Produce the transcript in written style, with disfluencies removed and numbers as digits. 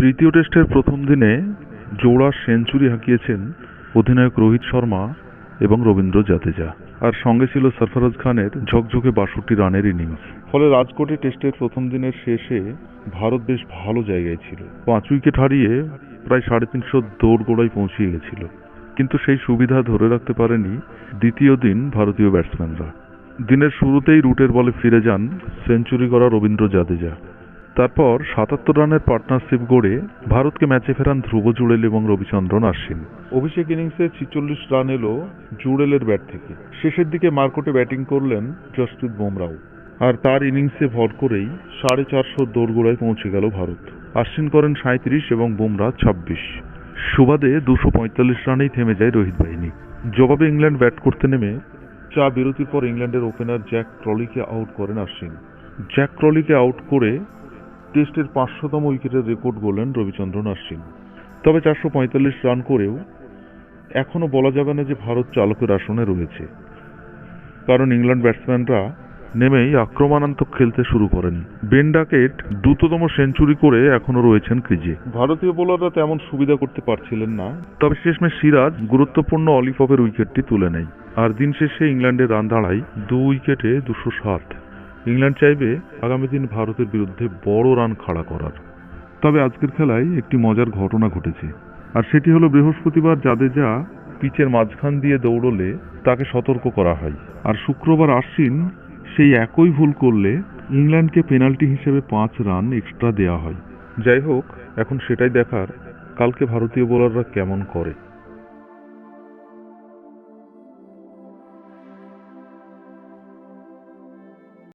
তৃতীয় টেস্টের প্রথম দিনে জোড়া সেঞ্চুরি হাঁকিয়েছেন অধিনায়ক রোহিত শর্মা এবং রবীন্দ্র জাদেজা, আর সঙ্গে ছিল সরফরাজ খানের ঝকঝকে ৬২ রানের ইনিংস। ফলে রাজকোটে টেস্টের প্রথম দিনের শেষে ভারত বেশ ভালো জায়গায় ছিল। ৫ উইকেট হারিয়ে প্রায় ৩৫০ দোরগোড়ায় পৌঁছিয়ে গেছিল, কিন্তু সেই সুবিধা ধরে রাখতে পারেনি দ্বিতীয় দিন ভারতীয় ব্যাটসম্যানরা। দিনের শুরুতেই রুটের বলে ফিরে যান সেঞ্চুরি করা রবীন্দ্র জাদেজা। তারপর ৭৭ রানের পার্টনারশিপ গড়ে ভারতকে ম্যাচে ফেরান ধ্রুব জুড়েল এবং রবিচন্দ্রন আশ্বিন। অভিষেক ইনিংসে ৪৬ রান এলো জুড়েলের ব্যাট থেকে। শেষের দিকে মারকুটে ব্যাটিং করলেন জসপ্রীত বুমরাও, আর তার ইনিংসে ভর করেই ৪৫০ দোরগোড়ায় পৌঁছে গেল ভারত। আশ্বিন করেন ৩৭ এবং বুমরা ২৬। সুবাদে ২৪৫ রানেই থেমে যায় রোহিত বাহিনী। জবাবে ইংল্যান্ড ব্যাট করতে নেমে চা বিরতির পর ইংল্যান্ডের ওপেনার জ্যাক ক্রলিকে আউট করেন আশ্বিন। জ্যাক ক্রলিকে আউট করে টেস্টের ৫০০তম উইকেটের রেকর্ড গড়লেন রবিচন্দ্রন আশ্বিন। তবে ৪৪৫ রান করেও এখনো বলা যাবে না যে ভারত চালকের আসনে রয়েছে, কারণ ইংল্যান্ড ব্যাটসম্যানরা নেমেই আক্রমণাত্মক খেলতে শুরু করেন। বেন ডাকেট দ্রুততম সেঞ্চুরি করে এখনো রয়েছেন ক্রিজে। ভারতীয় বোলাররা তেমন সুবিধা করতে পারছিলেন না, তবে শেষমেশ সিরাজ গুরুত্বপূর্ণ অলিভ অফের উইকেটটি তুলে নেয়, আর দিন শেষে ইংল্যান্ডের রান দাঁড়ায় ২ উইকেটে ২৬০। ইংল্যান্ড চাইবে আগামী দিন ভারতের বিরুদ্ধে বড় রান খাড়া করার। তবে আজকের খেলায় একটি মজার ঘটনা ঘটেছে, আর সেটি হলো বৃহস্পতিবার জাদেজা পিচের মাঝখান দিয়ে দৌড়লে তাকে সতর্ক করা হয়, আর শুক্রবার আশ্বিন সেই একই ভুল করলে ইংল্যান্ডকে পেনাল্টি হিসেবে ৫ রান এক্সট্রা দেওয়া হয়। যাই হোক, এখন সেটাই দেখার কালকে ভারতীয় বোলাররা কেমন করে।